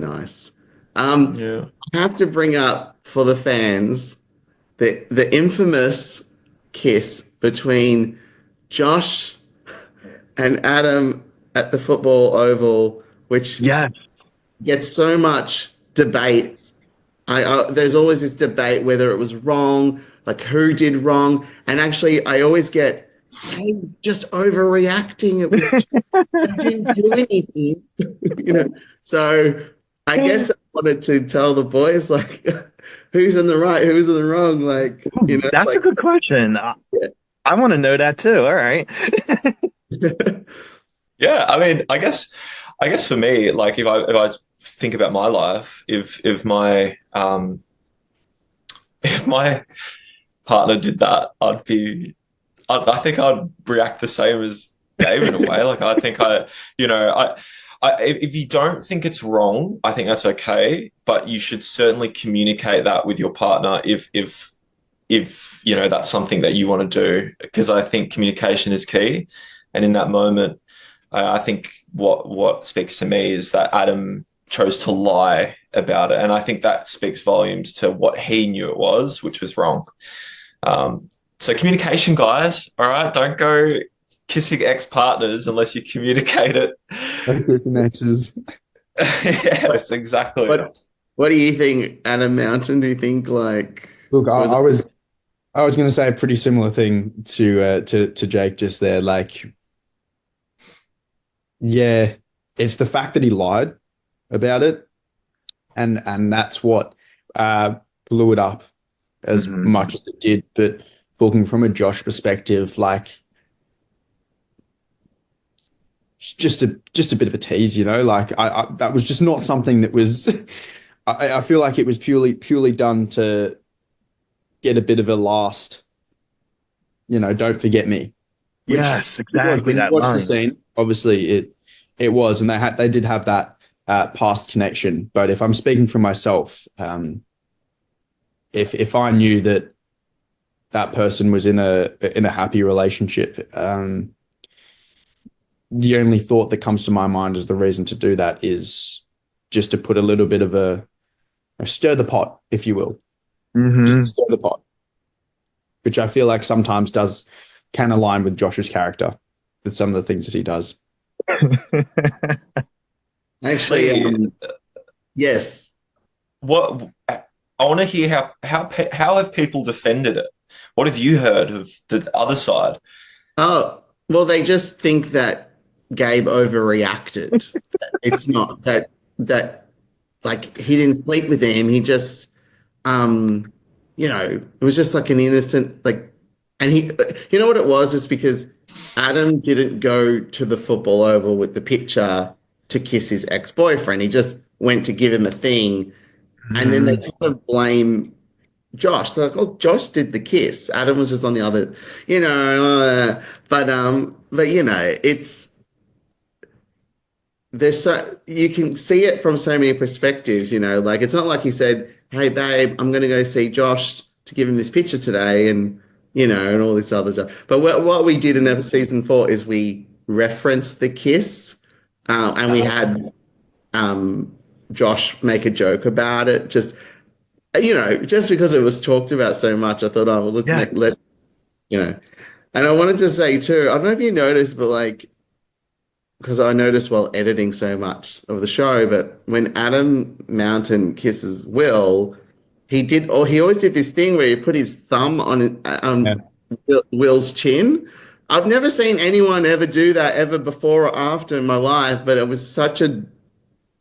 nice. Yeah. I have to bring up for the fans the infamous kiss between Josh and Adam at the football oval, which Yeah. gets so much debate. There's always this debate whether it was wrong, like who did wrong, and actually I always get, hey, just overreacting. It was I didn't do anything, you know. So I guess I wanted to tell the boys like who's in the right, who's in the wrong, like That's a like good question. I want to know that too. All right. Yeah, I mean, I guess for me, like if I think about my life, if my if my partner did that, I think I'd react the same as Gabe in a way. Like I think you know, if you don't think it's wrong, I think that's okay, but you should certainly communicate that with your partner if you know that's something that you want to do, because I think communication is key. And in that moment, I think what speaks to me is that Adam chose to lie about it, and I think that speaks volumes to what he knew it was, which was wrong. So communication, guys. All right, don't go kissing ex-partners unless you communicate it. Focus and X's. Yes, exactly. what do you think, Adam Mountain? Do you think like Look, was I was going to say a pretty similar thing to Jake just there. Like, yeah, it's the fact that he lied about it, and that's what blew it up as much as it did. But looking from a Josh perspective, like it's just a bit of a tease, you know. Like I that was just not something that was. I feel like it was purely done to get a bit of a last, don't forget me. Which Yes, exactly when you that watch the line. scene, obviously it was, and they did have that past connection. But if I'm speaking for myself, if I knew that person was in a happy relationship, the only thought that comes to my mind as the reason to do that is just to put a little bit of a stir the pot, if you will. Just stir the pot, which I feel like sometimes can align with Josh's character with some of the things that he does. actually Lee, yes. what I want to hear how have people defended it? What have you heard of the other side? Oh, well, they just think that Gabe overreacted. It's not that like he didn't sleep with him. He just it was just like an innocent like, and you know what it was? It's because Adam didn't go to the football oval with the picture to kiss his ex-boyfriend. He just went to give him a thing, and then they kind of blame Josh. So like, oh, Josh did the kiss. Adam was just on the other, but it's there's so you can see it from so many perspectives. Like it's not like he said, "Hey, babe, I'm going to go see Josh to give him this picture today," and all this other stuff. But what we did in season 4 is we referenced the kiss, and we had Josh make a joke about it. Just because it was talked about so much, I thought, oh well, Yeah. let And I wanted to say too, I don't know if you noticed, but like, because I noticed while editing so much of the show, but when Adam Mountain kisses Will, he always did this thing where he put his thumb Yeah. Will's chin. I've never seen anyone ever do that ever before or after in my life, but it was such a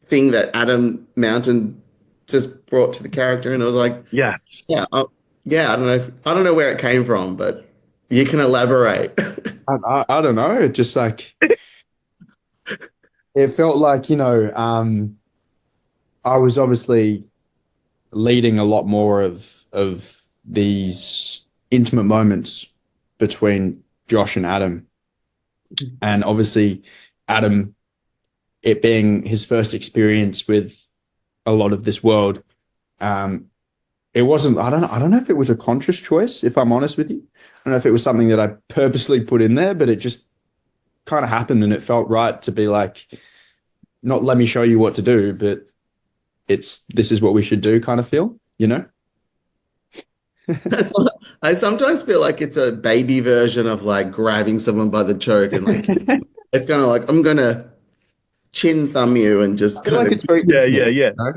thing that Adam Mountain just brought to the character, and it was like, Yeah. yeah, yeah. I don't know where it came from, but you can elaborate. I don't know. It just like it felt like I was obviously leading a lot more of these intimate moments between Josh and Adam, and obviously Adam, it being his first experience with a lot of this world. It wasn't. I don't know if it was a conscious choice. If I'm honest with you, I don't know if it was something that I purposely put in there, but it just kind of happened, and it felt right to be like, not let me show you what to do, but this is what we should do kind of feel, you know? I sometimes feel like it's a baby version of like grabbing someone by the throat and like it's kind of like I'm gonna chin thumb you and just I feel like kind of it's very Yeah, intimate, yeah, yeah. you know?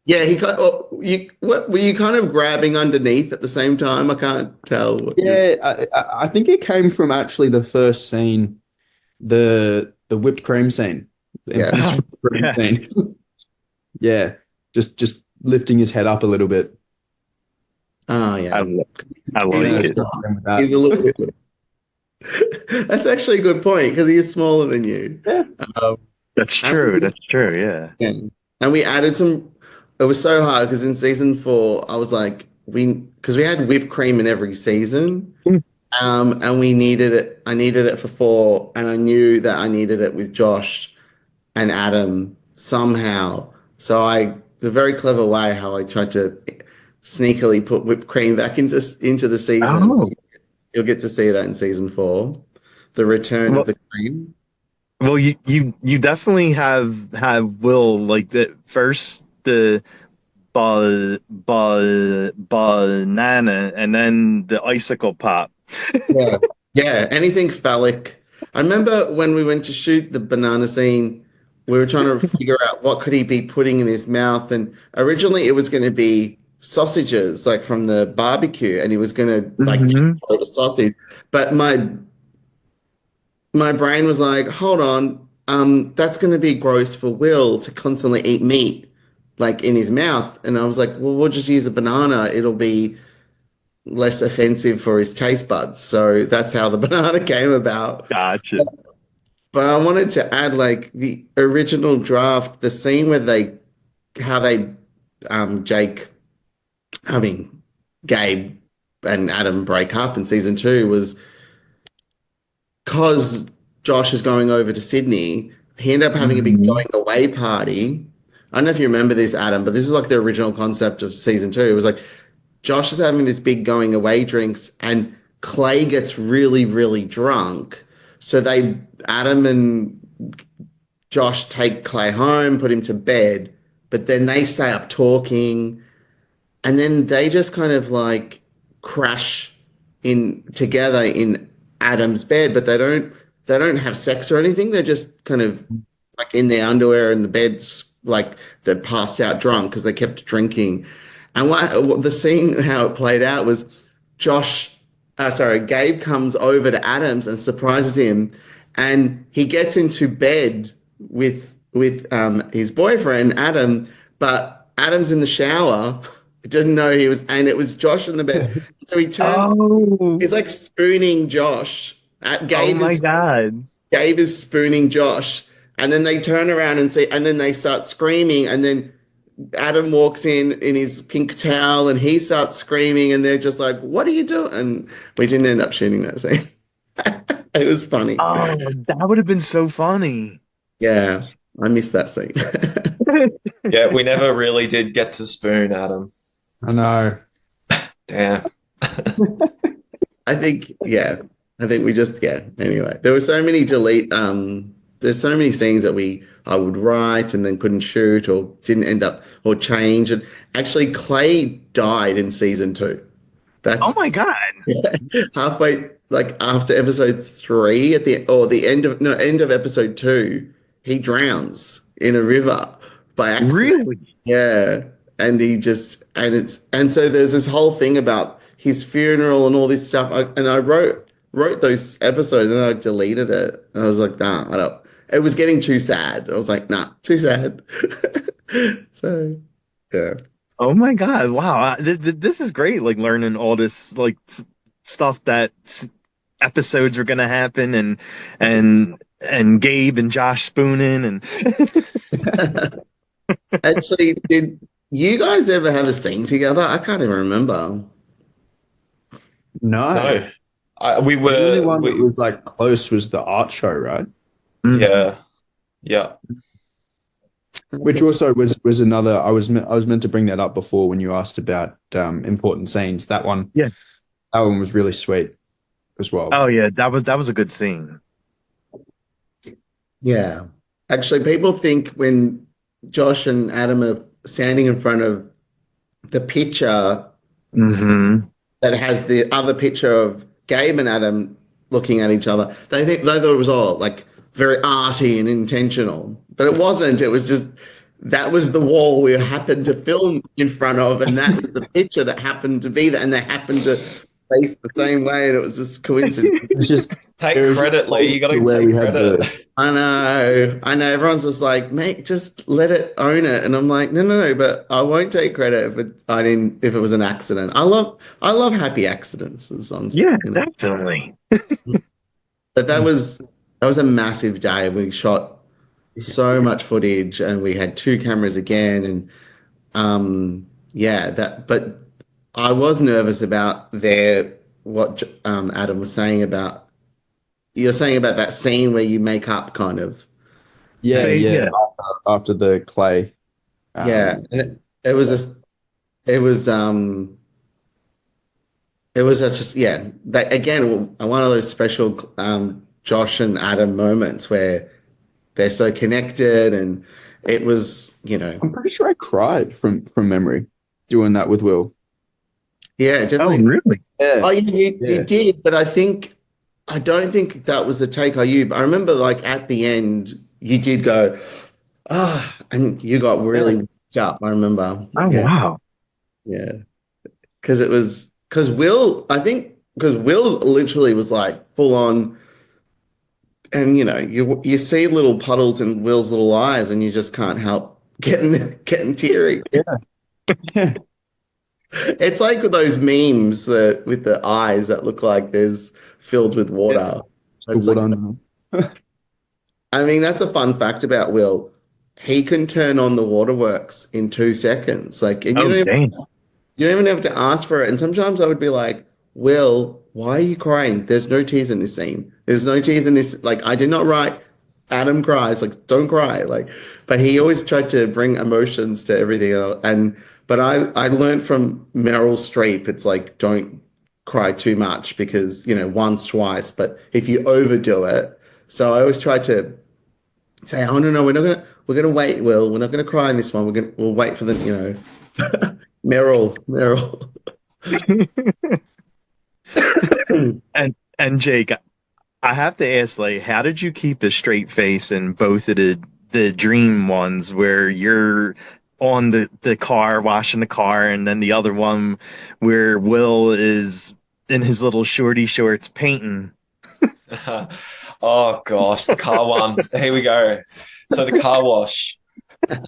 yeah. He kind you what were you kind of grabbing underneath at the same time? I can't tell. Yeah, I think it came from actually the first scene, the whipped cream scene, the Yeah. infamous whipped cream Yes. scene. Yeah, just lifting his head up a little bit. Oh I, yeah. lo- I He's like a, it. he's a little bit. That's actually a good point because he is smaller than you. Yeah. Um, That's and true. we, That's true. Yeah. yeah. And we added some. It was so hard because in season 4, I was like, because we had whipped cream in every season, Mm. and we needed it. I needed it for 4, and I knew that I needed it with Josh and Adam somehow. So the very clever way how I tried to sneakily put whipped cream back into the season. Oh. You'll get to see that in season 4, the return of Well, the cream. well, you definitely have Will like the first the banana and then the icicle pop. Yeah. Yeah, anything phallic. I remember when we went to shoot the banana scene, we were trying to figure out what could he be putting in his mouth. And originally it was going to be sausages, like from the barbecue, and he was going to like take Hmm. a load of sausage. But my brain was like, hold on, that's going to be gross for Will to constantly eat meat like in his mouth. And I was like, well, we'll just use a banana. It'll be less offensive for his taste buds. So that's how the banana came about. Gotcha. But I wanted to add like the original draft, the scene where how they, Jake, I mean, Gabe and Adam break up in season 2 was because Josh is going over to Sydney. He ended up having a big Hmm. going away party. I don't know if you remember this, Adam, but this is like the original concept of season 2. It was like Josh is having this big going away drinks, and Clay gets really, really drunk. So Adam and Josh take Clay home, put him to bed, but then they stay up talking, and then they just kind of like crash in together in Adam's bed, but they don't have sex or anything. They're just kind of like in their underwear in the beds, like they're passed out drunk because they kept drinking. And what the scene how it played out was Gabe comes over to Adams and surprises him, and he gets into bed with his boyfriend Adam, but Adam's in the shower. Didn't know he was, and it was Josh in the bed. So he turned. Oh. He's like spooning Josh. Oh my God. Gabe is spooning Josh, and then they turn around and see, and then they start screaming, and then Adam walks in his pink towel, and he starts screaming, and they're just like, "What are you doing?" And we didn't end up shooting that scene. It was funny. Oh, that would have been so funny. Yeah, I missed that scene. Yeah, we never really did get to spoon, Adam. I know. Damn. I think, yeah. I think we just, yeah. Anyway, there were so many there's so many scenes that I would write and then couldn't shoot or didn't end up or change. And actually, Clay died in season 2. Oh That's my God. halfway, like after episode 3 the end of episode 2, he drowns in a river by accident. Really? Yeah. And so there's this whole thing about his funeral and all this stuff. I wrote those episodes and I deleted it. And I was like, nah, I don't. It was getting too sad. I was like, nah, too sad. So, yeah. Oh my God. Wow. This is great. Like learning all this like stuff that episodes are going to happen and Gabe and Josh spooning and Actually, did you guys ever have a scene together? I can't even remember. No. No. We The only were, one that was like close was the art show, right? yeah. Yeah. Which also was another. I was meant to bring that up before when you asked about important scenes. That one, Yeah. that one was really sweet as well. oh yeah, that was a good scene. Yeah. Actually, people think when Josh and Adam standing in front of the picture Mm-hmm. that has the other picture of Gabe and Adam looking at each other. They thought it was all like very arty and intentional, but it wasn't. It was just that was the wall we happened to film in front of, and that was the picture that happened to be there, and they happened to face the same way, and it was just coincidence. It's just Take it was credit, Lee. You got to where take we had credit. I know. Everyone's just like, mate, just let it own it. And I'm like, no, but I won't take credit if it was an accident. I love happy accidents. Yeah, definitely. But that was a massive day. We shot so much footage, and we had two cameras again, and but I was nervous about what Adam was saying about you're saying about that scene where you make up kind of. yeah, Yeah. after the clay. Yeah, and it was it was it was just that again one of those special Josh and Adam moments where they're so connected, and it was I'm pretty sure I cried from memory doing that with Will. yeah, Oh, definitely. really? Yeah. Oh, you Yeah. did, but I don't think that was the take on you. But I remember like at the end you did go and you got really worked up. I remember. Oh, Yeah. wow. Yeah. Because Will literally was like full on, and you see little puddles in Will's little eyes, and you just can't help getting teary. Yeah. It's like those memes that with the eyes that look like there's filled with water. It's What like, I mean, that's a fun fact about Will. He can turn on the waterworks in 2 seconds. Like, and Oh, dang. you don't even have to ask for it. And sometimes I would be like, Will, why are you crying? There's no tears in this scene. There's no tears in this. Like, I did not write Adam cries. Like, don't cry. Like, but he always tried to bring emotions to everything. But I learned from Meryl Streep, it's like, don't cry too much because, once, twice. But if you overdo it, so I always try to say, oh, no, we're gonna wait, Will. We're not gonna cry in this one. We'll wait for Meryl. And Jake, I have to ask, like, how did you keep a straight face in both of the dream ones where you're on the car washing the car, and then the other one where Will is in his little shorty shorts painting? Oh gosh, the car one. Here we go. So the car wash.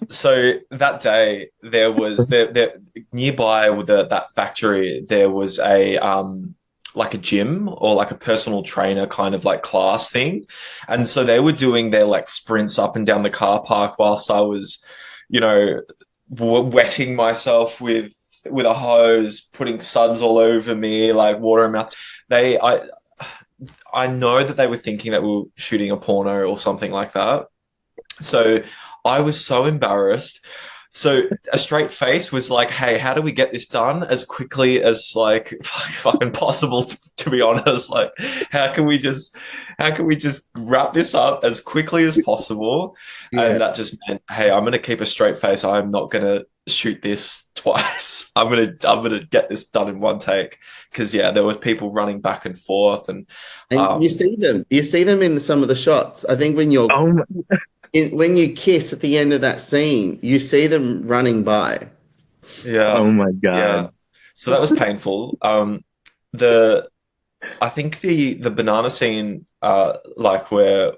So that day there was there nearby with that factory there was a like a gym or like a personal trainer kind of like class thing, and so they were doing their like sprints up and down the car park whilst I was, wetting myself with a hose, putting suds all over me, like water in my mouth. I know that they were thinking that we were shooting a porno or something like that. So I was so embarrassed. So a straight face was like, hey, how do we get this done as quickly as like fucking possible, to be honest? Like, how can we just wrap this up as quickly as possible? Yeah. And that just meant, hey, I'm gonna keep a straight face. I'm not gonna shoot this twice. I'm gonna get this done in one take. Because there was people running back and forth, and you see them in some of the shots. I think when when you kiss at the end of that scene, you see them running by. yeah. Oh my God. Yeah. So that was painful. I think the banana scene, like where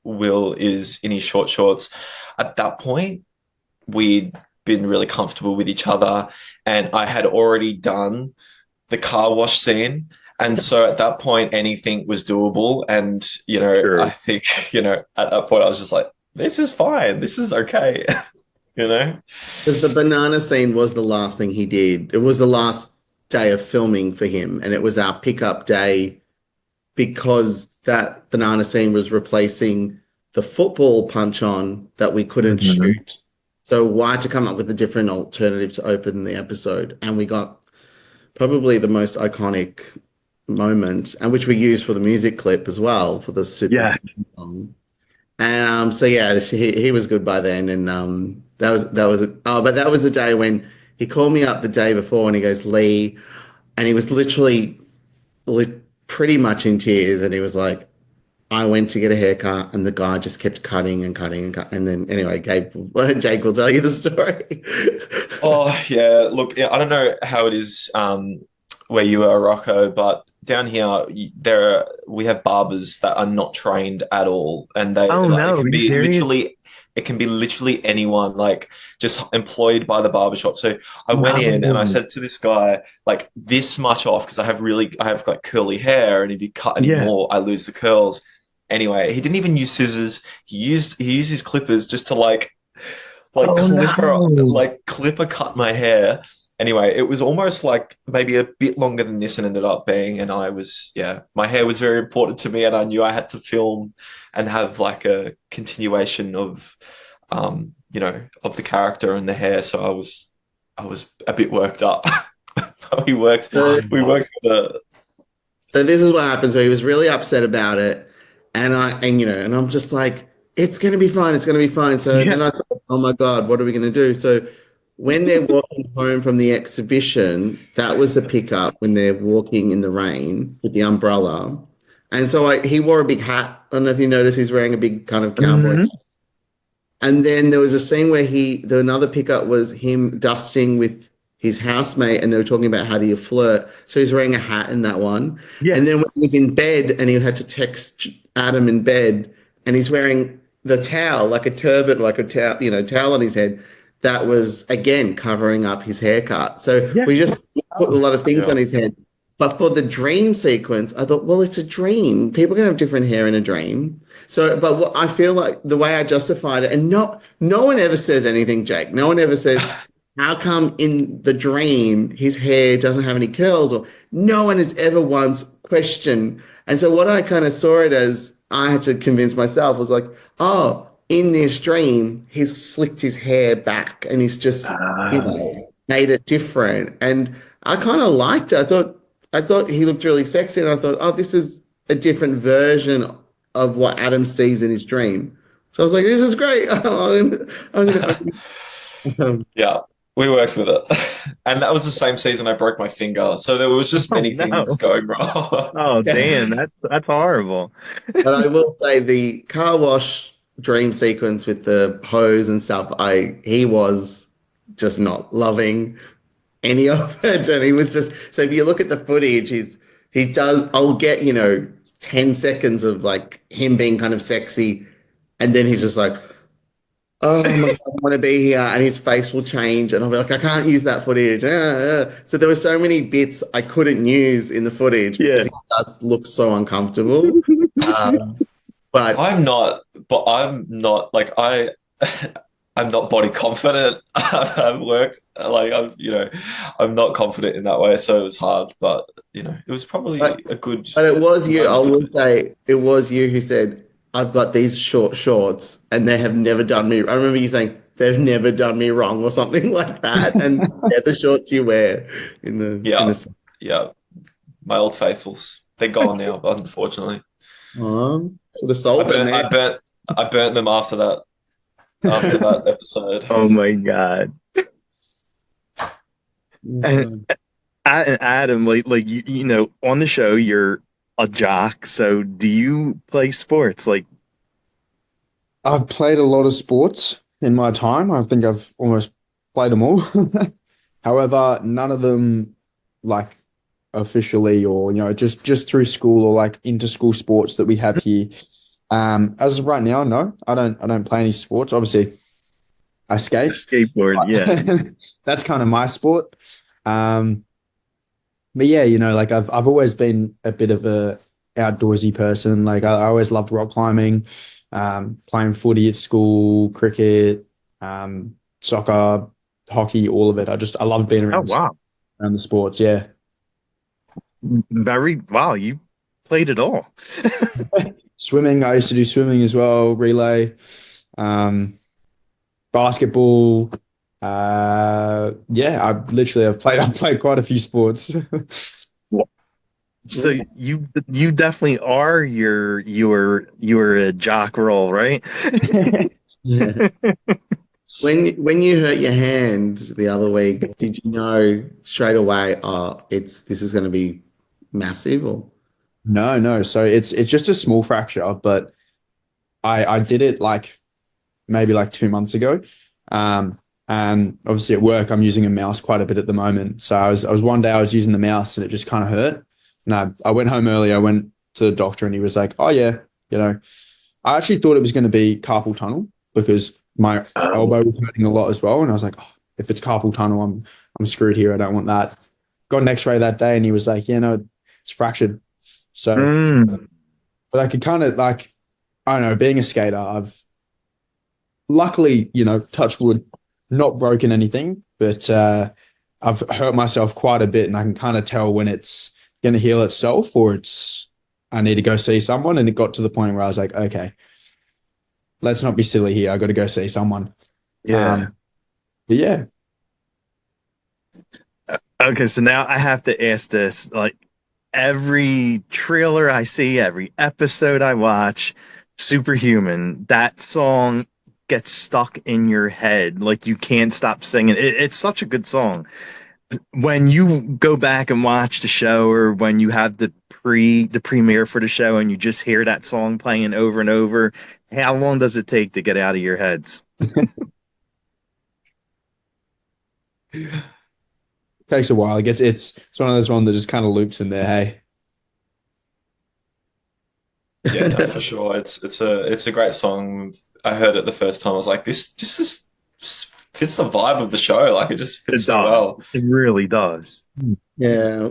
Will is in his short shorts, at that point we'd been really comfortable with each other, and I had already done the car wash scene. And so at that point, anything was doable. And, Sure. I think, at that point, I was just like, this is fine. This is okay. Because the banana scene was the last thing he did. It was the last day of filming for him, and it was our pickup day because that banana scene was replacing the football punch on that we couldn't shoot. So why to come up with a different alternative to open the episode? And we got probably the most iconic moment, and which we used for the music clip as well for the super song. And so he was good by then, and but that was the day when he called me up the day before and he goes, Lee, and he was literally pretty much in tears, and he was like, I went to get a haircut and the guy just kept cutting and cutting and cutting. And then anyway, Jake will tell you the story. Oh yeah, look, I don't know how it is where you are, Rocco, but down here we have barbers that are not trained at all, and they Oh like no, are you serious? it can be literally anyone, like just employed by the barbershop. So I went in and I No. said to this guy, like, this much off because I have like curly hair, and if you cut any Yeah. more, I lose the curls. Anyway, he didn't even use scissors. He used his clippers just to like Oh no. clipper cut my hair. Anyway, it was almost like maybe a bit longer than this and ended up being. And my hair was very important to me, and I knew I had to film and have like a continuation of, of the character and the hair. So I was a bit worked up. we worked, So, we worked with a, so this is what happens. So he was really upset about it, and I'm just like, it's gonna be fine. It's gonna be fine. So Yeah. then I thought, oh my God, what are we gonna do? So when they're walking home from the exhibition, that was the pickup when they're walking in the rain with the umbrella. And so he wore a big hat. I don't know if you noticed, he's wearing a big kind of cowboy. Mhm. And then there was a scene where another pickup was him dusting with his housemate, and they were talking about how do you flirt. So he's wearing a hat in that one. Yeah. And then when he was in bed and he had to text Adam in bed, and he's wearing the towel, like a turban, like a towel, towel on his head, that was again covering up his haircut. So Yeah. we just put a lot of things Yeah. on his head. But for the dream sequence, I thought, well, it's a dream. People can have different hair in a dream. So, but what I feel like the way I justified it, and no one ever says anything, Jake. No one ever says, how come in the dream his hair doesn't have any curls? Or no one has ever once questioned. And so what I kind of saw it as, I had to convince myself was like, oh, in this dream, he's slicked his hair back and he's just, made it different. And I kind of liked it. I thought he looked really sexy, and I thought, oh, this is a different version of what Adam sees in his dream. So I was like, this is great. yeah, we worked with it. And that was the same season I broke my finger. So there was just Oh many no. things going wrong. Oh damn, that's horrible. But I will say the car wash dream sequence with the hose and stuff, he was just not loving any of it. And he was just, so if you look at the footage, I'll get, 10 seconds of like him being kind of sexy. And then he's just like, oh my God, I want to be here. And his face will change. And I'll be like, I can't use that footage. So there were so many bits I couldn't use in the footage Yeah. because he does look so uncomfortable. Um, but I'm not like I'm not body confident. I've worked like I'm not confident in that way, so it was hard, but it was probably a good. But it was you. I moment. will say it was you who said, "I've got these short shorts, and they have never done me." I remember you saying they've never done me wrong or something like that, and they're the shorts you wear in the Yeah, my old faithfuls. They're gone now, unfortunately. sort of sold them, man. I burnt them after that episode. Oh my God. And Adam, like on the show, you're a jock. So do you play sports? Like, I've played a lot of sports in my time. I think I've almost played them all. However, none of them like officially or just through school or like inter-school sports that we have here. As of right now, no, I don't play any sports. Obviously, I skate. skateboard, yeah. That's kind of my sport. But yeah, like I've always been a bit of a outdoorsy person. Like I always loved rock climbing, playing footy at school, cricket, soccer, hockey, all of it. I love being Oh wow. around the sports. Yeah. Wow, you played it all. Swimming, I used to do swimming as well, relay, basketball. Yeah, I've played quite a few sports. So you definitely are you're a jock role, right? Yeah. When you hurt your hand the other week, did you know straight away, oh, this is going to be massive or? No, no. So it's just a small fracture, but I did it like maybe like 2 months ago. And obviously at work I'm using a mouse quite a bit at the moment. So I was one day I was using the mouse and it just kind of hurt. And I went home early. I went to the doctor and he was like, "Oh yeah, you know, I actually thought it was going to be carpal tunnel because my elbow was hurting a lot as well." And I was like, "Oh, if it's carpal tunnel, I'm screwed here. I don't want that." Got an X-ray that day and he was like, "Yeah, no, it's fractured." So, Mm. but I could kind of like, I don't know, being a skater, I've luckily, touch wood, not broken anything, but I've hurt myself quite a bit, and I can kind of tell when it's going to heal itself or I need to go see someone. And it got to the point where I was like, okay, let's not be silly here. I got to go see someone. Yeah. But yeah, Okay, so now I have to ask this. Like every trailer I see, every episode I watch, Superhuman, that song gets stuck in your head. Like you can't stop singing. It's such a good song. When you go back and watch the show, or when you have the premiere for the show and you just hear that song playing over and over, how long does it take to get out of your heads? takes a while. I guess it's one of those ones that just kind of loops in there. Hey, Yeah, no, for sure. It's a great song. I heard it the first time. I was like, this just fits the vibe of the show. Like it just fits It so does. well. It really does. Yeah,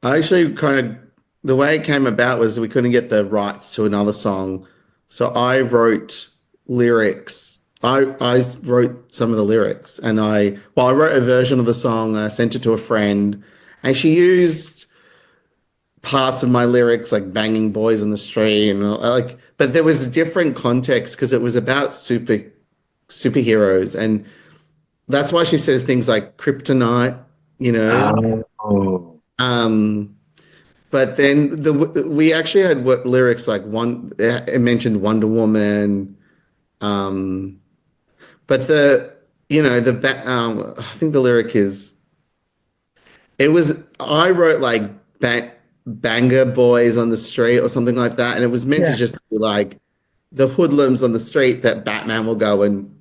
I actually kind of the way it came about was we couldn't get the rights to another song, so I wrote lyrics. I wrote some of the lyrics, and I wrote a version of the song. I sent it to a friend, and she used parts of my lyrics like banging boys on the street and like, but there was a different context because it was about superheroes, and that's why she says things like kryptonite, you know. Oh. Um, but then we actually had lyrics like it mentioned Wonder Woman, um, but I think the lyric is it was I wrote like banger boys on the street or something like that, and it was meant to Yeah. just be like the hoodlums on the street that Batman will go and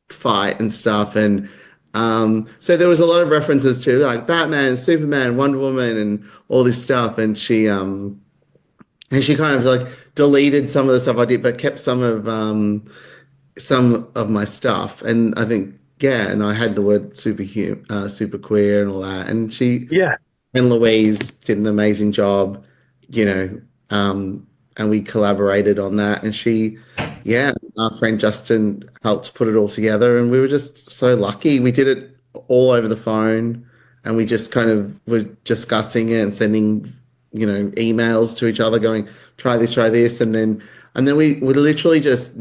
fight and stuff. And so there was a lot of references to like Batman, Superman, Wonder Woman, and all this stuff. And she kind of like deleted some of the stuff I did, but kept some of my stuff. And I think yeah, and I had the word super queer and all that. And Yeah. Louise did an amazing job, you know, and we collaborated on that. And yeah, our friend Justin helped put it all together. And we were just so lucky. We did it all over the phone, and we just kind of were discussing it and sending, emails to each other, going, "Try this, try this," and then we literally just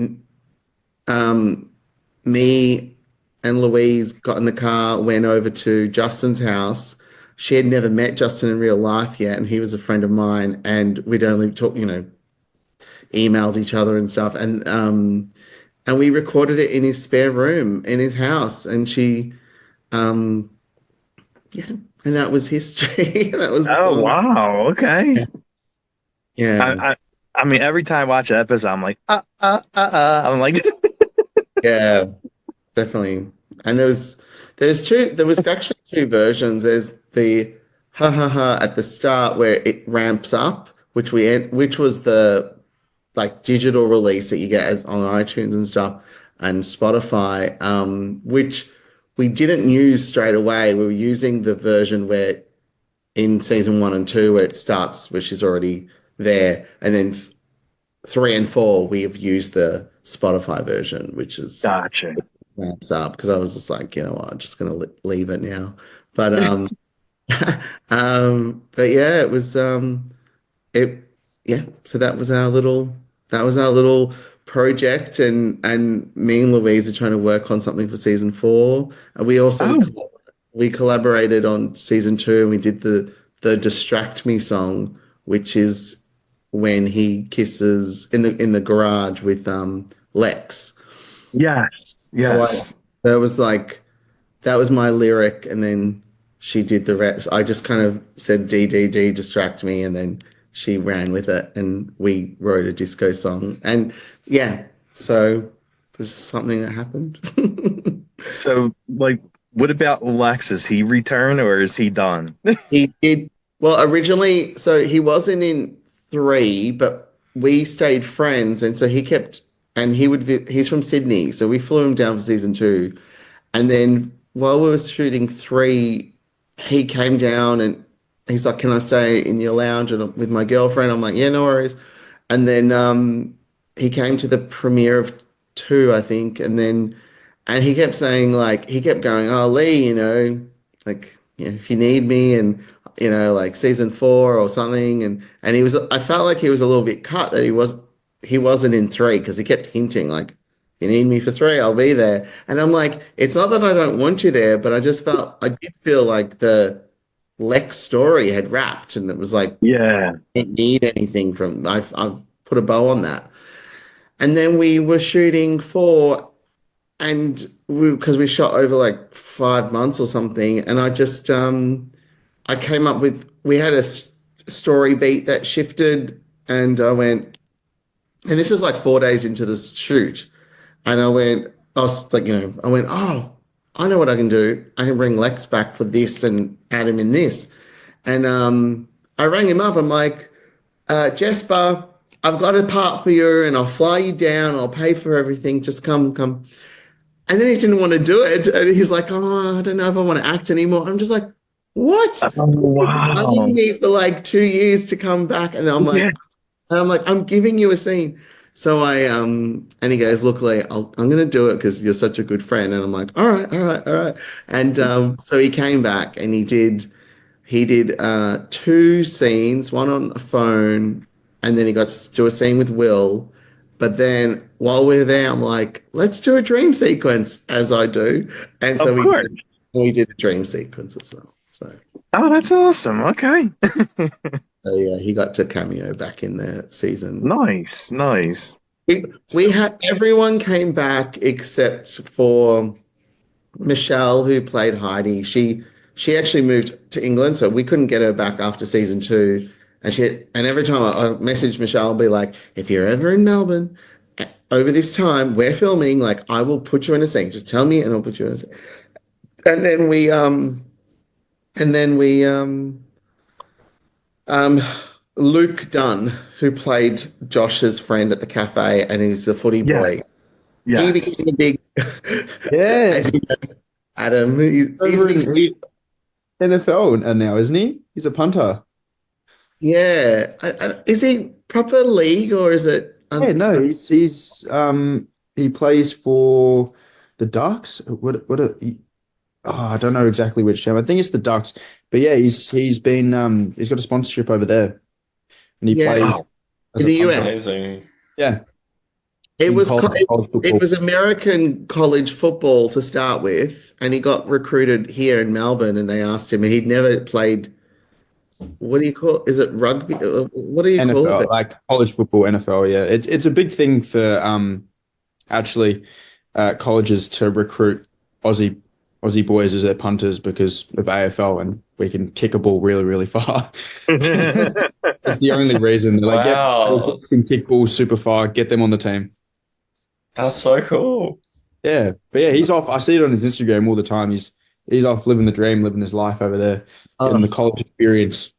me and Louise got in the car, went over to Justin's house. She had never met Justin in real life yet, and he was a friend of mine, and we'd only emailed each other and stuff, and we recorded it in his spare room in his house, and um, yeah, and that was history. That was the Oh song. wow. Okay. Yeah, I mean, every time I watch an episode, I'm like, I'm like, yeah, definitely. And there was actually two versions. There's the ha ha ha at the start where it ramps up, which was the like digital release that you get as on iTunes and stuff and Spotify, which we didn't use straight away. We were using the version where in season 1 and 2 where it starts, which is already there, and then 3 and 4 we have used the Spotify version, which is gotcha. ramps up because I was just like, you know what, I'm just gonna leave it now. But but yeah, it was it yeah. So that was our little project, and me and Louise are trying to work on something for season 4, and Oh, we collaborated on season 2, and we did the Distract Me song, which is when he kisses in the garage with Lex. Yes. Yes. That was like that was my lyric, and then she did the rest. I just kind of said D D D, distract me, and then she ran with it, and we wrote a disco song. And yeah, so it was something that happened. So, like, what about Lex? Is he return or is he done? He did well originally, so he wasn't in three, but we stayed friends, and so he kept and he's from Sydney, so we flew him down for season two. And then while we were shooting three, he came down and he's like, "Can I stay in your lounge and with my girlfriend?" I'm like, "Yeah, no worries." And then he came to the premiere of two, I think, and he kept saying like he kept going, "Oh, Lee, like if you need me, and like season four or something." And I felt like he was a little bit cut that he wasn't in three because he kept hinting like, "You need me for three, I'll be there." And I'm like, it's not that I don't want you there, but I did feel like the Lex story had wrapped, and it was like, Yeah. I didn't need anything from. I've put a bow on that. And then we were shooting four, and because we shot over like 5 months or something, and I came up with we had a story beat that shifted, and I went, and this is like 4 days into the shoot, and I was like, I went, oh, I know what I can do. I can bring Lex back for this and add him in this. And I rang him up. I'm like, Jesper, I've got a part for you, and I'll fly you down. I'll pay for everything. Just come, come. And then he didn't want to do it. And he's like, oh, I don't know if I want to act anymore. I'm just like, what? Oh, I wow. me for like 2 years to come back. And Yeah. I'm like, I'm giving you a scene. So and he goes, look, Lee, I'm going to do it because you're such a good friend. And I'm like, all right, all right, all right. And so he came back and he did two scenes, one on a phone, and then he got to do a scene with Will. But then while we're there, I'm like, let's do a dream sequence, as I do. And Of so course. we did a dream sequence as well. Oh, that's awesome. Okay. So yeah, he got to cameo back in the season. Nice. Nice. We had everyone came back except for Michelle, who played Heidi. She actually moved to England, so we couldn't get her back after season two. And every time I message Michelle, I'll be like, if you're ever in Melbourne over this time, we're filming. Like, I will put you in a scene. Just tell me, and I'll put you in a scene. And then and then we um Luke Dunn, who played Josh's friend at the cafe, and he's the footy Yeah. boy. He Yes. became a big, Yeah. as you know, Adam. He's Over big. in NFL now, isn't he? He's a punter. Yeah. Is he proper league or is it? Yeah, no, he plays for the Ducks. I don't know exactly which team. I think it's the Ducks. But yeah, he's got a sponsorship over there, and he Yeah. plays Wow. as In a the punter. US. Amazing. Yeah, It in was college it football. was American college football to start with, and he got recruited here in Melbourne, and they asked him, and he'd never played. What do you call? Is it rugby? What do you call NFL, it? like college football, NFL. Yeah, it's a big thing for actually colleges to recruit Aussie boys as their punters because of AFL, and we can kick a ball really, really far. That's the only reason. They're like, yep, our Wow. kids can kick balls super far. Get them on the team. That's so cool. Yeah, but yeah, he's off. I see it on his Instagram all the time. He's off living the dream, living his life over there, getting the Oh, college experience.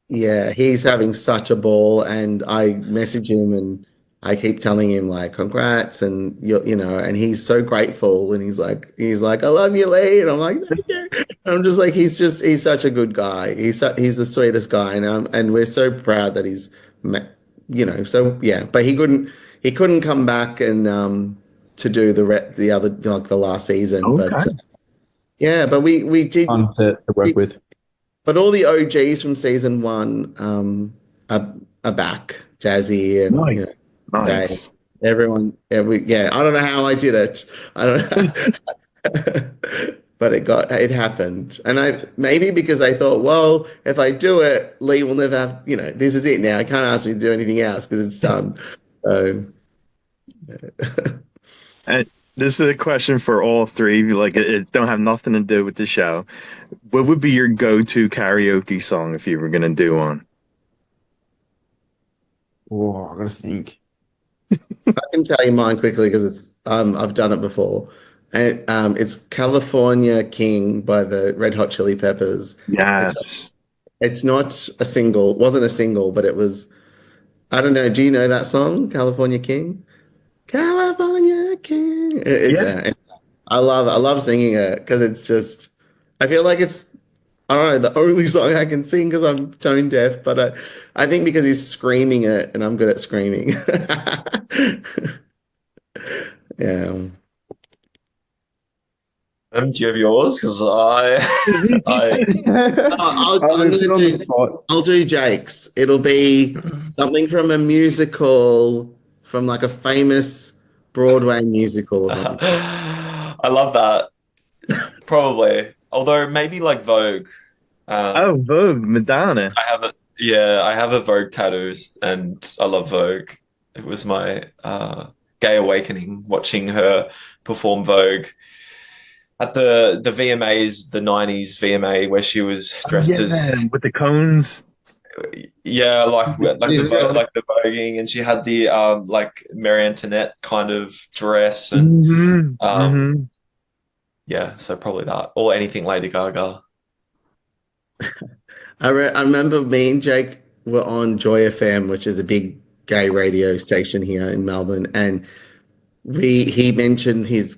yeah, he's having such a ball, and I message him, and I keep telling him like, "Congrats," and and he's so grateful, and he's like, "I love you, Lee," and I'm like, "Thank you." I'm just like, he's such a good guy. He's the sweetest guy, and we're so proud that So yeah, but he couldn't come back and to do the other like the last season, Okay. but yeah, but we did. Fun to work with. But all the OGs from season one are back. Jazzy and Nice. Jay, Nice. everyone. Yeah. I don't know how I did it. I don't know. But it happened. And I maybe because I thought, well, if I do it, Lee will never have, this is it now. I can't ask me to do anything else because it's done. So And this is a question for all three. Like, it don't have nothing to do with the show. What would be your go-to karaoke song if you were gonna do one? Oh, I gotta think. I can tell you mine quickly because it's I've done it before. And it's California King by the Red Hot Chili Peppers. It's Yes. it's not a single, wasn't a single, but it was, I don't know, do you know that song, California King? California King. It's Yeah. I love singing it because it's just I feel like it's I don't know the only song I can sing because I'm tone deaf, but I think because he's screaming it and I'm good at screaming. Yeah. Do you have yours? Because I I'm gonna On the do spot. I'll do Jake's. It'll be something from a musical, from like a famous Broadway musical or something. I love that. Probably. Although maybe like Vogue. Oh, Um, Vogue, Madonna. I have a Vogue tattoos and I love Vogue. It was my gay awakening watching her perform Vogue at the VMAs, the 90s VMA where she was dressed as Yeah, with the cones. yeah, She's got like the voguing, and she had the like Marie Antoinette kind of dress, and Hmm. um Hmm. yeah, so probably that or anything Lady Gaga. I remember me and Jake were on Joy FM, which is a big gay radio station here in Melbourne, and we he mentioned his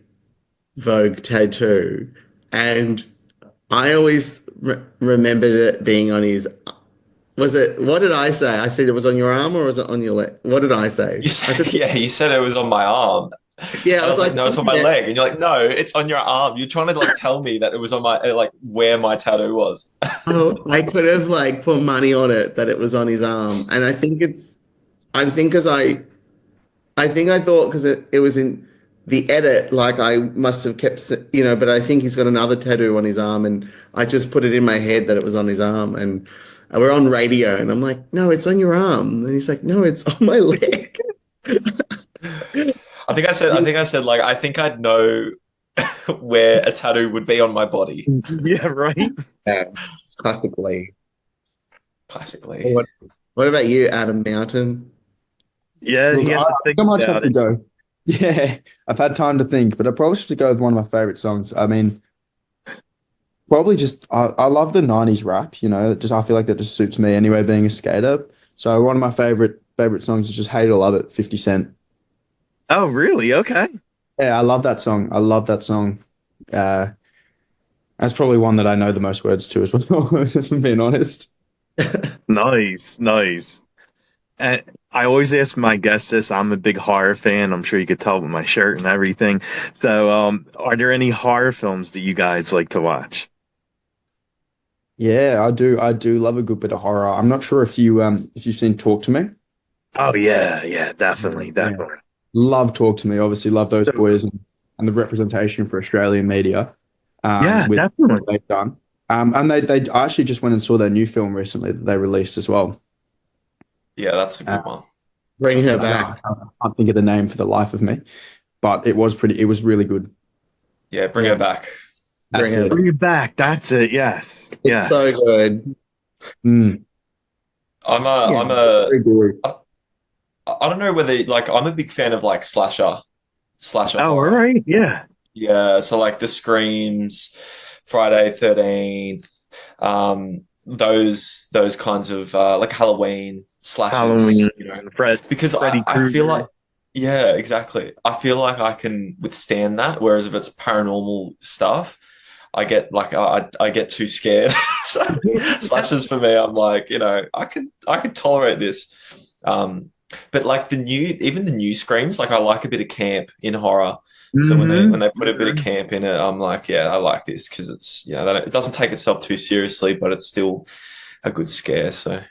Vogue tattoo, and I always remembered it being on his. Was it? What did I say? I said it was on your arm or was it on your leg? What did I say? You I said said, yeah, you said it was on my arm. yeah. I I was was like, like, no, it's on my leg, and you're like, no, it's on your arm. You're trying to like tell me that it was on my like where my tattoo was. oh, I could have like put money on it that it was on his arm, and I think it's. I think because I think I thought because it was in the edit, like I must have kept, but I think he's got another tattoo on his arm, and I just put it in my head that it was on his arm, and we're on radio, and I'm like, no, it's on your arm, and he's like, no, it's on my leg. I think I said like I think I'd know where a tattoo would be on my body. Yeah, right. Yeah, it's classically. Classically. What about you, Adam Mountain? Yeah, Look, he has to think I might have about to it. go. Yeah, I've had time to think, but I probably should go with one of my favorite songs. I mean, probably just I love the '90s rap. Just I feel like that just suits me anyway, being a skater. So one of my favorite songs is just "Hate or Love It," 50 Cent. Oh, really? Okay. Yeah, I love that song. I love that song. Uh, that's probably one that I know the most words to as well, if I'm being honest. Nice, nice. And I always ask my guests this. I'm a big horror fan. I'm sure you could tell with my shirt and everything. So, are there any horror films that you guys like to watch? Yeah, I do. I do love a good bit of horror. I'm not sure if you've seen Talk to Me. Oh yeah, yeah, definitely, Yeah. definitely. Love Talk to Me. Obviously, love those boys and the representation for Australian media. Yeah, With definitely. what they've done. And they I actually just went and saw their new film recently that they released as well. Yeah, that's a Uh, good one. Bring her I back. can't think of the name for the life of me, but it was really good. Yeah, bring Yeah. her back. That's Bring it. it. Bring it back. That's it. Yes, yes. So good. Mm. Yeah. I'm a Very gory. I don't know whether like I'm a big fan of like slasher Oh, all horror. right. Yeah. Yeah, so like the Screams, Friday 13th, those kinds of like Halloween slashers, Halloween. you know, because Freddy I feel like Krueger. yeah, exactly. I feel like I can withstand that, whereas if it's paranormal stuff, I get too scared. So slashers for me, I'm like, I could tolerate this. Um, but like even the new Screams, like I like a bit of camp in horror. So Hmm. when they put a bit of camp in it, I'm like, yeah, I like this because it's it doesn't take itself too seriously, but it's still a good scare. So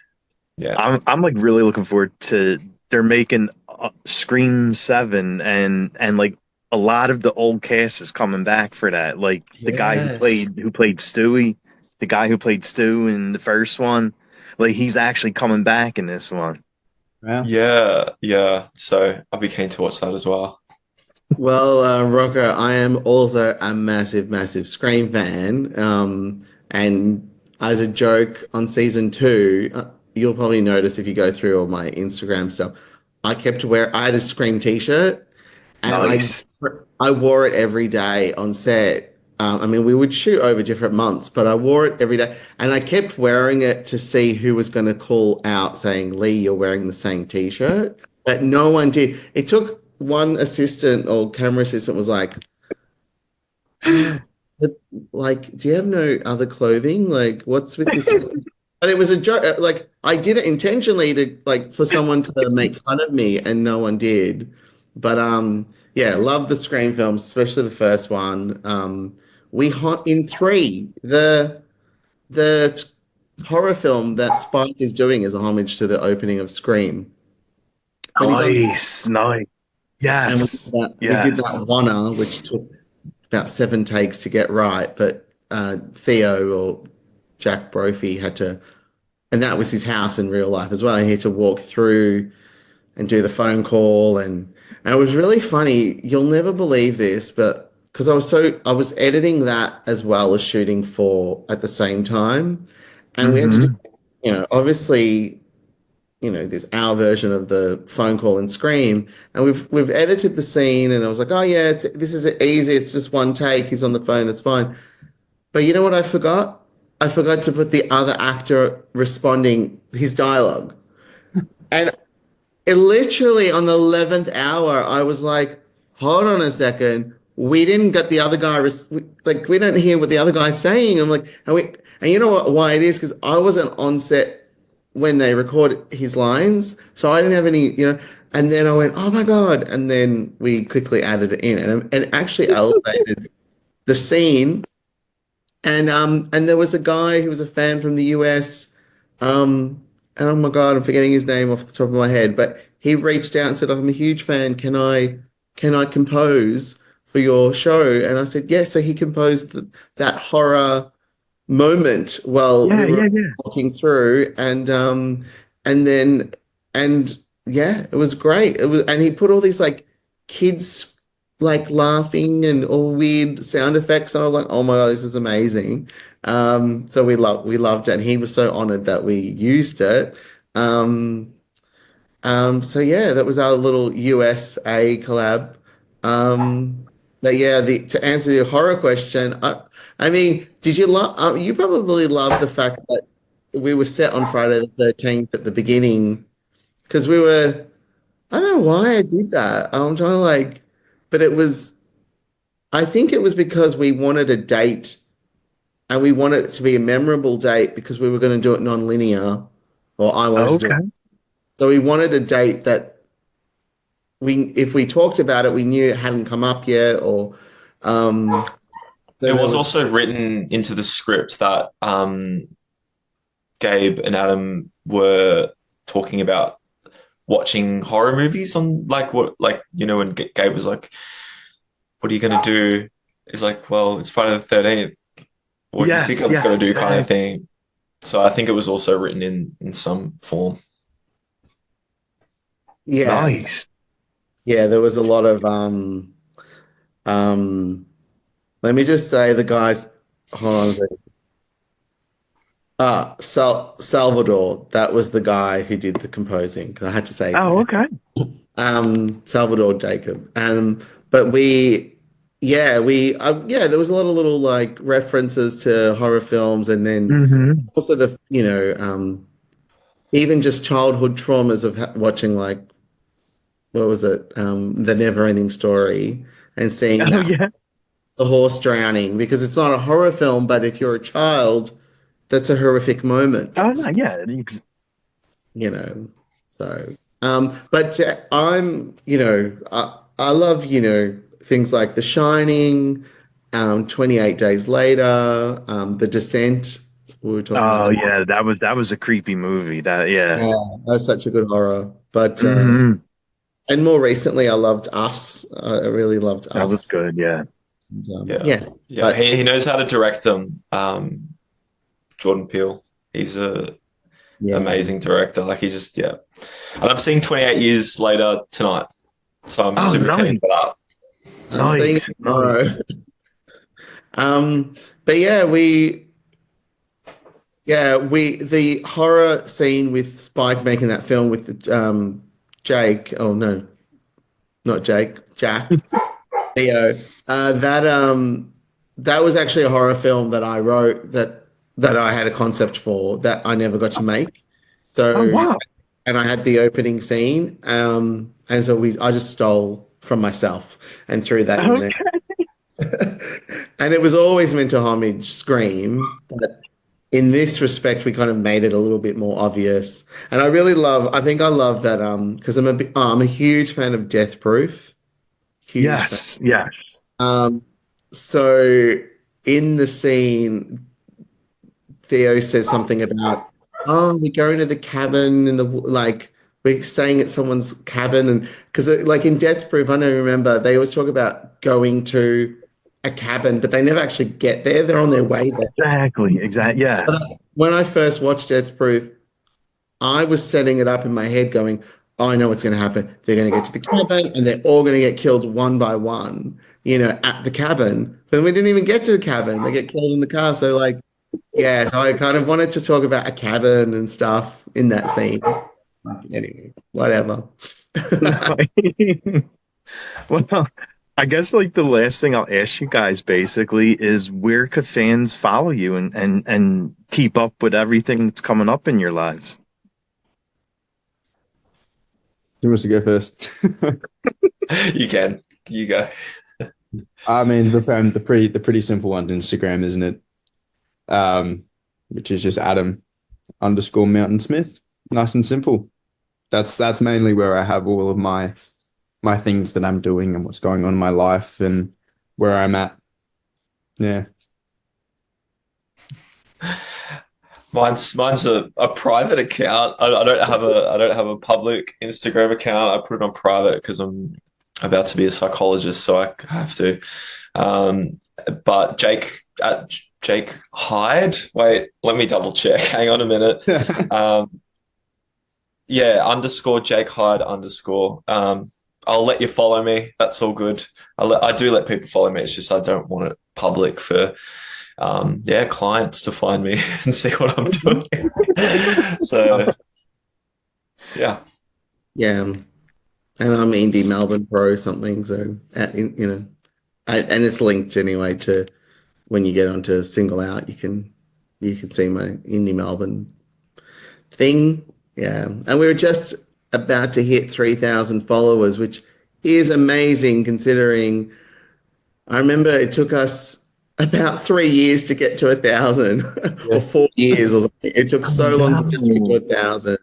yeah, I'm like really looking forward to they're making Scream 7 and like a lot of the old cast is coming back for that. Like the guy yes, who played Stewie, the guy who played Stu in the first one, like he's actually coming back in this one. Yeah. yeah, yeah. So I'll be keen to watch that as well. Well, Rocco, I am also a massive, massive Scream fan. And as a joke on season two, you'll probably notice if you go through all my Instagram stuff, I had a Scream t-shirt and Nice. I wore it every day on set. I mean, we would shoot over different months, but I wore it every day, and I kept wearing it to see who was going to call out saying, "Lee, you're wearing the same T-shirt," but no one did. It took one assistant or camera assistant was like, but, like, do you have no other clothing? Like, what's with this? But it was a joke. Like, I did it intentionally to like for someone to make fun of me, and no one did. But yeah, love the Scream films, especially the first one. We hot in three. The horror film that Spike is doing is a homage to the opening of Scream. When he's on, Nice. and Yes. we did Yes. that one, which took about 7 takes to get right, but Theo or Jack Brophy had to, and that was his house in real life as well. He had to walk through and do the phone call, and it was really funny. You'll never believe this, but because I was editing that as well as shooting for at the same time, and we had to do, Hmm. obviously, there's our version of the phone call and Scream, and we've edited the scene, and I was like, oh yeah, this is easy. It's just 1 take. He's on the phone. That's fine. But you know what I forgot? I forgot to put the other actor responding his dialogue. And it literally on the 11th hour, I was like, hold on a second. We didn't get the other guy, like, we don't hear what the other guy's saying. I'm like, and you know what, why it is? Because I wasn't on set when they recorded his lines. So I didn't have any, and then I went, oh my God. And then we quickly added it in and actually elevated the scene. And there was a guy who was a fan from the US. And oh my God, I'm forgetting his name off the top of my head, but he reached out and said, I'm a huge fan. Can I compose for your show? And I said, yeah. So he composed that horror moment while we Yeah, were yeah, yeah. walking through, and then and yeah, it was great. It was, and he put all these like kids like laughing and all weird sound effects, and I was like, oh my God, this is amazing. So we loved it, and he was so honored that we used it. Um, so yeah, that was our little USA collab. Um, but yeah, to answer your horror question, I mean, did you love? You probably love the fact that we were set on Friday the 13th at the beginning because we were. I don't know why I did that. I'm trying to like, but it was. I think it was because we wanted a date and we wanted it to be a memorable date because we were going to do it non-linear, or I wanted to do it. Okay. So we wanted a date that if we talked about it, we knew it hadn't come up yet, or um, It so there was was, also written into the script that Gabe and Adam were talking about watching horror movies on when Gabe was like, "What are you gonna do?" He's like, "Well, it's Friday the 13th. What do you think Yes, I'm yeah. gonna do?" kind of thing. So I think it was also written in some form. yeah, Nice. yeah, there was a lot of um, let me just say the guys, hold on a second. Salvador, that was the guy who did the composing. I had to say his Oh, name. okay. Salvador Jacob. But there was a lot of little like references to horror films, and then Hmm. also even just childhood traumas of watching like what was it, The Never-Ending Story, and seeing Oh, that yeah. the horse drowning because it's not a horror film, but if you're a child, that's a horrific moment. Oh, no, yeah. you know. So, but I love, things like The Shining, 28 Days Later, The Descent. We were talking about Oh, that. yeah. That was a creepy movie. Yeah. Yeah, that's such a good horror. But Hmm. and more recently, I loved Us. I really loved That was Us. good. Yeah. And, Yeah, yeah, yeah. but He knows how to direct them. Jordan Peele. He's a yeah, amazing director. Like he just And I'm seeing 28 Years Later tonight, so I'm Oh, super nice. keen for that. I'm seeing it Nice, tomorrow. nice. But the horror scene with Spike making that film with the, Jake. Oh no, not Jake, Jack, Theo. That was actually a horror film that I wrote that I had a concept for that I never got to make. Oh So, wow. and I had the opening scene, and so I just stole from myself and threw that in there. Okay. And it was always meant to homage Scream, but in this respect, we kind of made it a little bit more obvious. And I think I love that because I'm a huge fan of Death Proof. Huge fan. Yes, yes. Um, so in the scene, Theo says something about, oh, we're going to the cabin in the like we're staying at someone's cabin, and because like in Death Proof, I don't remember they always talk about going to a cabin, but they never actually get there. They're on their way there. Exactly, exactly. Yeah. But when I first watched Death Proof, I was setting it up in my head, going, oh, I know what's going to happen. They're going to get to the cabin, and they're all going to get killed one by one, at the cabin. But we didn't even get to the cabin. They get killed in the car. So like. Yeah, so I kind of wanted to talk about a cabin and stuff in that scene. Anyway, whatever. Well, I guess like the last thing I'll ask you guys basically is where could fans follow you and keep up with everything that's coming up in your lives? Who wants to go first? You can. You go. I mean, the pretty simple one's Instagram, isn't it? Which is just Adam_Mountain-Smith. Nice and simple. That's mainly where I have all of my things that I'm doing and what's going on in my life and where I'm at. Yeah. Mine's a private account. I don't have a public Instagram account. I put it on private because I'm about to be a psychologist, so I have to. But Jake Hyde. Wait, let me double check. Hang on a minute. Yeah, _Jake Hyde _. I'll let you follow me. That's all good. I do let people follow me. It's just I don't want it public for clients to find me and see what I'm doing. So yeah. Yeah, and I'm Indie Melbourne Pro something. So and it's linked anyway to when you get onto Single Out, you can see my Indie Melbourne thing. Yeah, and we were just about to hit 3,000 followers, which is amazing considering I remember it took us about 3 years to get to 1,000 or 4 years or something. It took so long to just get to 1,000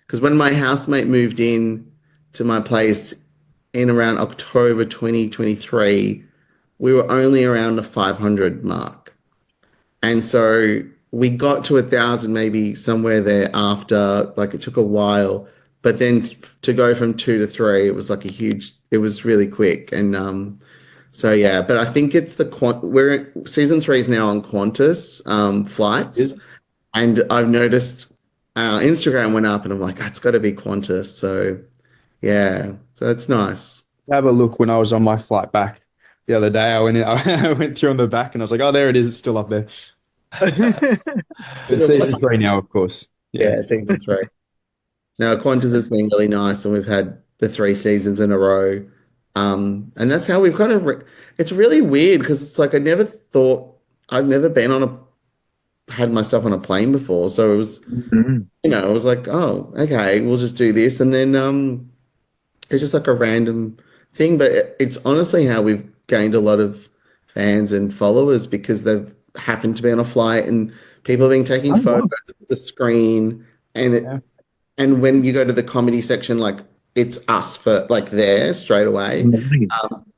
because when my housemate moved in to my place in around October 2023, we were only around the 500 mark. And so we got to 1,000 maybe somewhere there after, like it took a while, but then to go from 2 to 3, it was like it was really quick. And so, yeah, but I think it's season 3 is now on Qantas flights. And I've noticed our Instagram went up and I'm like, it's got to be Qantas. So, yeah, so it's nice. Have a look when I was on my flight back the other day. I went through on the back and I was like, oh, there it is. It's still up there. It's season 3 now, of course. Yeah, season 3. Now, Qantas has been really nice and we've had the 3 seasons in a row. And that's how we've kind of, it's really weird because it's like I've never had myself on a plane before. So it was, I was like, oh, okay, we'll just do this. And then it's just like a random thing. But it's honestly how we've gained a lot of fans and followers because they've happened to be on a flight and people have been taking photos of the screen. And when you go to the comedy section, like it's us for like there straight away.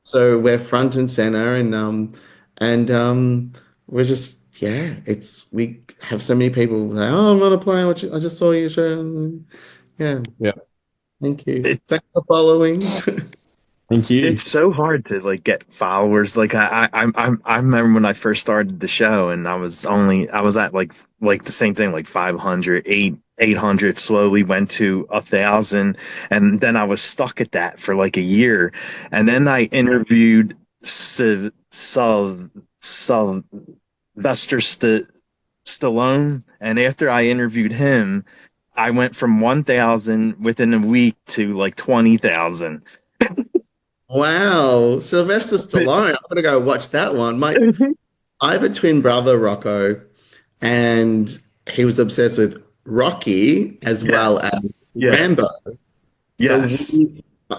So we're front and center and we're just, we have so many people say, oh, I'm not a player. I just saw your show. Yeah. Yeah. Thank you. Thanks for following. Thank you. It's so hard to like get followers. Like I remember when I first started the show and I was at like the same thing, like 500, 800, slowly went to 1,000. And then I was stuck at that for like a year. And then I interviewed Sylvester Stallone, and after I interviewed him, I went from 1,000 within a week to like 20,000. Wow, Sylvester Stallone. I'm gonna go watch that one. I have a twin brother, Rocco, and he was obsessed with Rocky as Yeah, well as yeah, Rambo. So yes,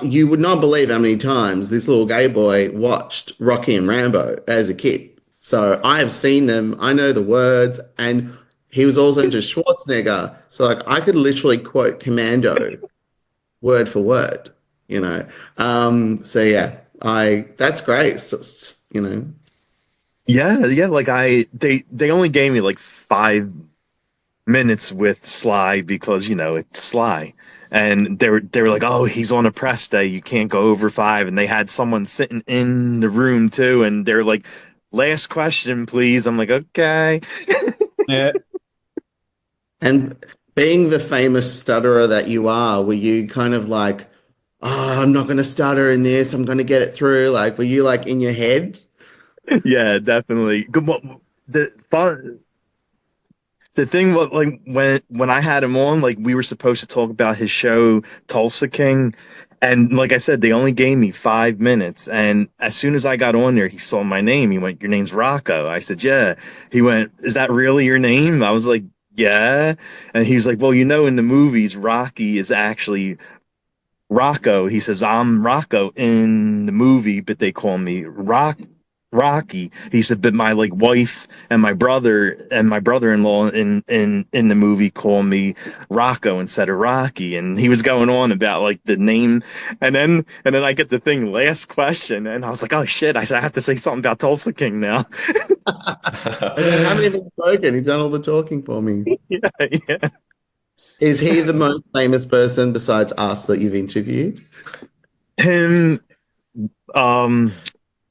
you would not believe how many times this little gay boy watched Rocky and Rambo as a kid. So I have seen them. I know the words, and he was also into Schwarzenegger. So like I could literally quote Commando word for word. You know. So yeah, I that's great. yeah, yeah. Like they only gave me like 5 minutes with Sly because it's Sly, and they were like, oh, he's on a press day, you can't go over 5, and they had someone sitting in the room too, and they're like, last question, please. I'm like, okay. Yeah. And being the famous stutterer that you are, were you kind of like, oh, I'm not going to stutter in this. I'm going to get it through. Like, were you like in your head? Yeah, definitely. The fun the thing was, like, when I had him on, like, we were supposed to talk about his show Tulsa King, and like I said, they only gave me 5 minutes, and as soon as I got on there, he saw my name. He went, your name's Rocco. I said, yeah. He went, is that really your name? I was like, yeah. And he was like, well, in the movies, Rocky is actually Rocco. He says, I'm Rocco in the movie, but they call me Rocky. He said, but my like wife and my brother-in-law in the movie call me Rocco instead of Rocky. And he was going on about like the name, and then I get the thing, last question, and I was like, oh shit, I said I have to say something about Tulsa King now. I haven't even spoken. He's done all the talking for me. Yeah, yeah. Is he the most famous person besides us that you've interviewed? Him, um,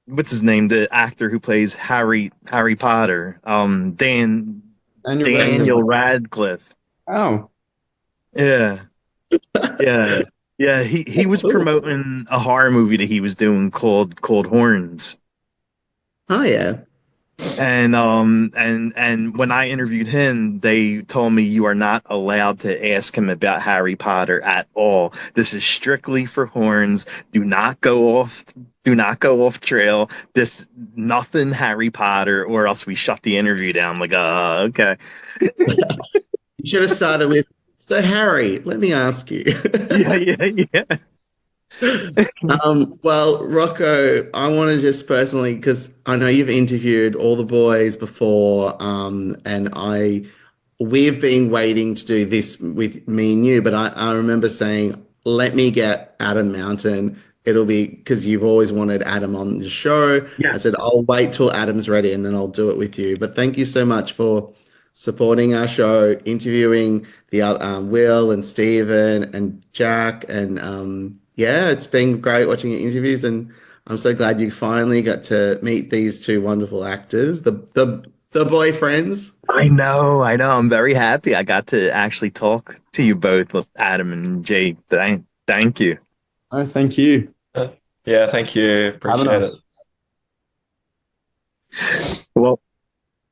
what's his name? The actor who plays Harry Potter. And you're Daniel Radcliffe. Oh, Yeah, yeah, yeah. He was promoting a horror movie that he was doing called Horns. Oh yeah. And when I interviewed him, they told me you are not allowed to ask him about Harry Potter at all. This is strictly for Horns. Do not go off trail. This nothing Harry Potter, or else we shut the interview down. I'm like, okay. You should have started with, so Harry, let me ask you. Yeah, yeah, yeah. Well, Rocco, I want to just personally, because I know you've interviewed all the boys before, and we've been waiting to do this with me and you, but I remember saying, let me get Adam Mountain. It'll be because you've always wanted Adam on the show. Yeah. I said, I'll wait till Adam's ready and then I'll do it with you. But thank you so much for supporting our show, interviewing the Will and Stephen and Jack. And yeah, it's been great watching your interviews. And I'm so glad you finally got to meet these two wonderful actors, the boyfriends. I know, I know. I'm very happy I got to actually talk to you both, Adam and Jake. Thank you. oh, thank you. Yeah, thank you. Having Appreciate us. it.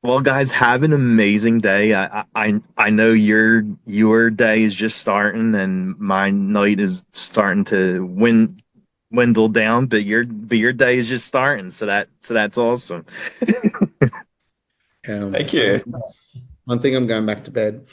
Well, guys, have an amazing day. I know your day is just starting, and my night is starting to dwindle down. But your day is just starting, so that's awesome. Thank you. I think I'm going back to bed.